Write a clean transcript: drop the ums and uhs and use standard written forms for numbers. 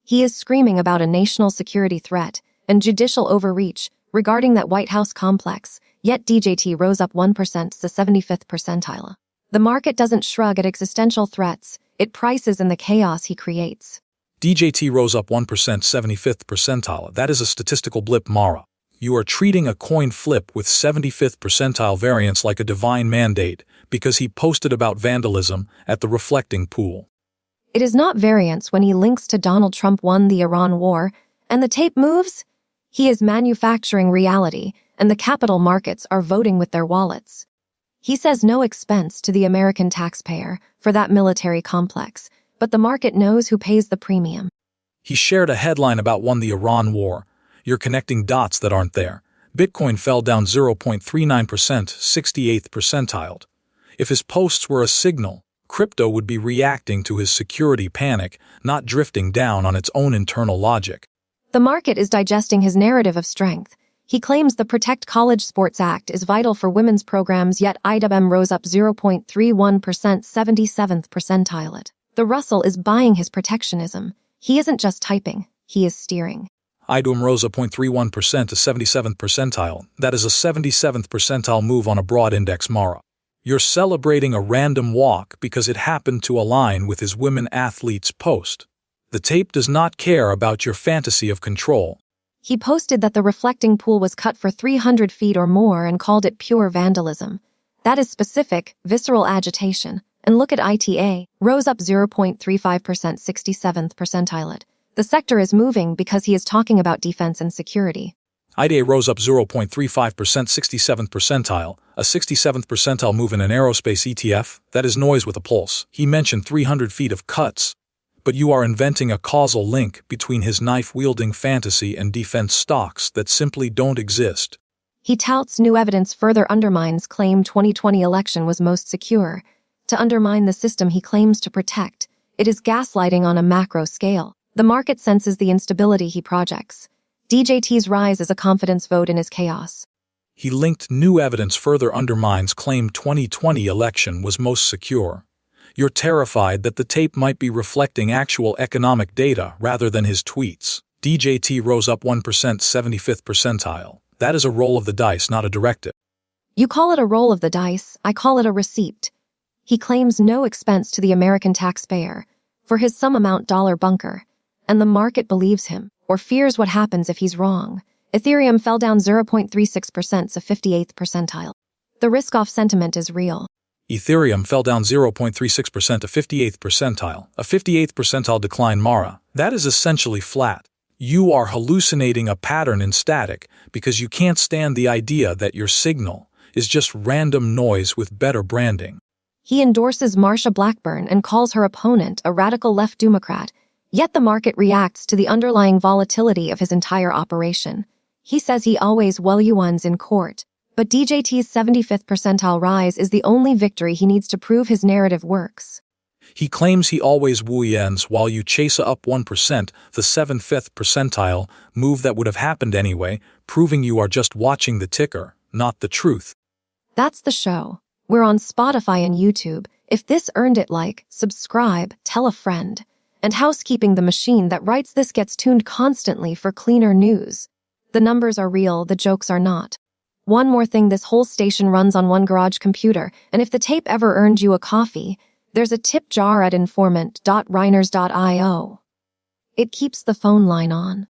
He is screaming about a national security threat and judicial overreach regarding that White House complex, yet DJT rose up 1% to the 75th percentile. The market doesn't shrug at existential threats, it prices in the chaos he creates. DJT rose up 1%, 75th percentile. That is a statistical blip, Mara. You are treating a coin flip with 75th percentile variance like a divine mandate because he posted about vandalism at the reflecting pool. It is not variance when he links to Donald Trump won the Iran war, and the tape moves. He is manufacturing reality, and the capital markets are voting with their wallets. He says no expense to the American taxpayer for that military complex, but the market knows who pays the premium. He shared a headline about won the Iran war. You're connecting dots that aren't there. Bitcoin fell down 0.39%, 68th percentile. If his posts were a signal, crypto would be reacting to his security panic, not drifting down on its own internal logic. The market is digesting his narrative of strength. He claims the Protect College Sports Act is vital for women's programs, yet IWM rose up 0.31%, 77th percentile. The Russell is buying his protectionism. He isn't just typing, he is steering. IWM rose up 0.31% to 77th percentile. That is a 77th percentile move on a broad index, Mara. You're celebrating a random walk because it happened to align with his women athletes post. The tape does not care about your fantasy of control. He posted that the reflecting pool was cut for 300 feet or more and called it pure vandalism. That is specific, visceral agitation. And look at ITA, rose up 0.35%, 67th percentile. The sector is moving because he is talking about defense and security. ITA rose up 0.35%, 67th percentile, a 67th percentile move in an aerospace ETF. That is noise with a pulse. He mentioned 300 feet of cuts. But you are inventing a causal link between his knife-wielding fantasy and defense stocks that simply don't exist. He touts new evidence further undermines claim 2020 election was most secure. To undermine the system he claims to protect, it is gaslighting on a macro scale. The market senses the instability he projects. DJT's rise is a confidence vote in his chaos. He linked new evidence further undermines claim 2020 election was most secure. You're terrified that the tape might be reflecting actual economic data rather than his tweets. DJT rose up 1%, 75th percentile. That is a roll of the dice, not a directive. You call it a roll of the dice, I call it a receipt. He claims no expense to the American taxpayer for his some amount dollar bunker, and the market believes him, or fears what happens if he's wrong. Ethereum fell down 0.36% to 58th percentile. The risk-off sentiment is real. Ethereum fell down 0.36% to 58th percentile, a 58th percentile decline, Mara. That is essentially flat. You are hallucinating a pattern in static because you can't stand the idea that your signal is just random noise with better branding. He endorses Marsha Blackburn and calls her opponent a radical left Democrat, yet the market reacts to the underlying volatility of his entire operation. He says he always wins in court, but DJT's 75th percentile rise is the only victory he needs to prove his narrative works. He claims he always wins while you chase up 1%, the 75th percentile, move that would have happened anyway, proving you are just watching the ticker, not the truth. That's the show. We're on Spotify and YouTube. If this earned it, like, subscribe, tell a friend. And housekeeping, the machine that writes this gets tuned constantly for cleaner news. The numbers are real, the jokes are not. One more thing, this whole station runs on one garage computer, and if the tape ever earned you a coffee, there's a tip jar at informant.reiners.io. It keeps the phone line on.